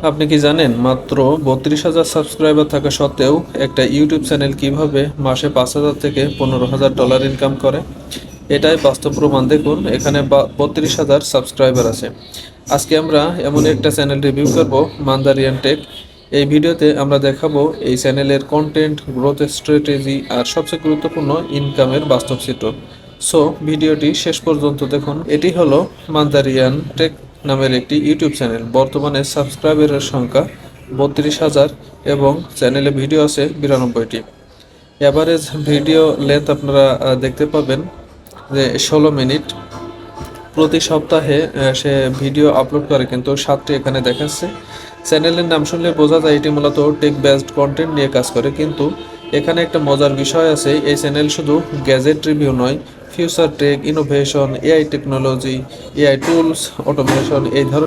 আপনি কি জানেন মাত্র 32,000 সাবস্ক্রাইবার থাকা সত্ত্বেও একটা ইউটিউব চ্যানেল কিভাবে মাসে 5,000 থেকে $15,000 ইনকাম করে? এটাই বাস্তব প্রমাণ। দেখুন এখানে 32,000 সাবস্ক্রাইবার আছে। আজকে আমরা এমন একটা চ্যানেল রিভিউ করব, মান্দারিয়ান টেক। এই ভিডিওতে আমরা দেখাবো এই চ্যানেলের কন্টেন্ট, গ্রোথ স্ট্র্যাটেজি আর সবচেয়ে গুরুত্বপূর্ণ ইনকামের বাস্তব চিত্র। সো ভিডিওটি শেষ পর্যন্ত দেখুন। এটি হলো মান্দারিয়ান টেক নামের একটি ইউটিউব চ্যানেল। বর্তমানে সাবস্ক্রাইবারের সংখ্যা 32,000 এবং চ্যানেলে ভিডিও আছে 92টি। অ্যাভারেজ ভিডিও লেন্থ আপনারা দেখতে পাবেন যে 16 মিনিট। প্রতি সপ্তাহে সে ভিডিও আপলোড করে, কিন্তু 7টি এখানে দেখাচ্ছে। চ্যানেলের নাম শুনলে বোঝা যায় এটি মূলত টেক বেসড কন্টেন্ট নিয়ে কাজ করে। কিন্তু এখানে একটা মজার বিষয় আছে, এই চ্যানেল শুধু গ্যাজেট রিভিউ নয়, future tech, innovation, AI technology, AI tools, automation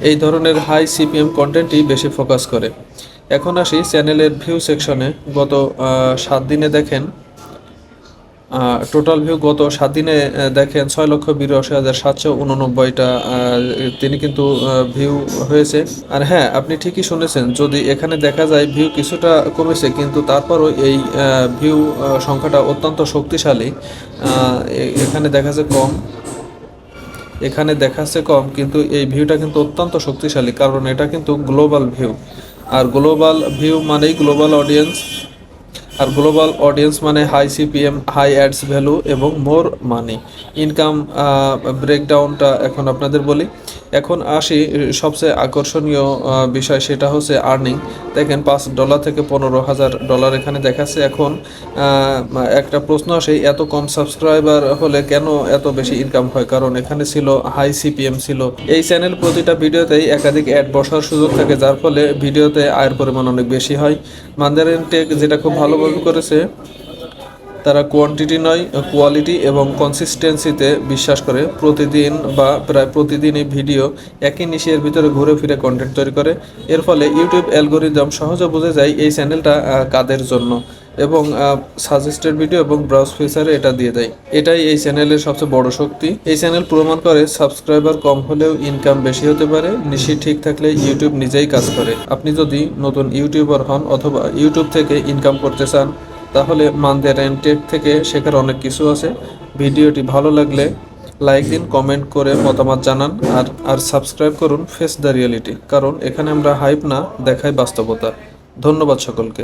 এই ধরনের হাই সিপিএম কন্টেন্টই বেশি ফোকাস করে। এখন আসি চ্যানেলের ভিউ সেকশনে। গত 7 দিনে দেখেন টোটাল ভিউ গত 7 দিনে দেখেন 6,82,789টা তিনি কিন্তু ভিউ হয়েছে। আর হ্যাঁ, আপনি ঠিকই শুনেছেন, যদি এখানে দেখা যায় ভিউ কিছুটা কমেছে, কিন্তু তারপরও এই ভিউ সংখ্যাটা অত্যন্ত শক্তিশালী। এখানে দেখাচ্ছে কম, কিন্তু এই ভিউটা কিন্তু অত্যন্ত শক্তিশালী, কারণ এটা কিন্তু গ্লোবাল ভিউ। আর গ্লোবাল ভিউ মানেই গ্লোবাল অডিয়েন্স, আর গ্লোবাল অডিয়েন্স মানে high CPM, high ads value এবং মোর মানি। ইনকাম ব্রেকডাউনটা এখন আপনাদের বলি। এখন আসি সবচেয়ে আকর্ষণীয় বিষয়, সেটা হচ্ছে আর্নিং। দেখেন $5 থেকে $15,000 এখানে দেখাচ্ছে। এখন একটা প্রশ্ন আসে, এত কম সাবস্ক্রাইবার হলে কেন এত বেশি ইনকাম হয়? কারণ এখানে ছিল হাই সিপিএম ছিল। এই চ্যানেল প্রতিটা ভিডিওতেই একাধিক অ্যাড বসার সুযোগ থাকে, যার ফলে ভিডিওতে আয়ের পরিমাণ অনেক বেশি হয়। মান্দারিয়ান টেক যেটা খুব ভালোভাবে করেছে, তারা কোয়ান্টিটি নয়, কোয়ালিটি এবং কনসিস্টেন্সিতে বিশ্বাস করে। প্রতিদিন বা প্রায় প্রতিদিনই ভিডিও একই নিশের ভিতরে ঘুরে ফিরে কন্টেন্ট তৈরি করে। এর ফলে ইউটিউব অ্যালগোরিদম সহজে বুঝে যায় এই চ্যানেলটা কাদের জন্য, এবং সাজেস্টেড ভিডিও এবং ব্রাউজ ফিচারে এটা দিয়ে দেয়। এটাই এই চ্যানেলের সবচেয়ে বড় শক্তি। এই চ্যানেল প্রমাণ করে সাবস্ক্রাইবার কম হলেও ইনকাম বেশি হতে পারে। নিশি ঠিক থাকলে ইউটিউব নিজেই কাজ করে। আপনি যদি নতুন ইউটিউবার হন অথবা ইউটিউব থেকে ইনকাম করতে চান, তাহলে মান্দারিয়ান টেক থেকে শেখার অনেক কিছু আছে। ভিডিওটি ভালো লাগলে লাইক দিন, কমেন্ট করে মতামত জানান, আর সাবস্ক্রাইব করুন ফেস দ্য রিয়েলিটি, কারণ এখানে আমরা হাইপ না দেখাই বাস্তবতা। ধন্যবাদ সকলকে।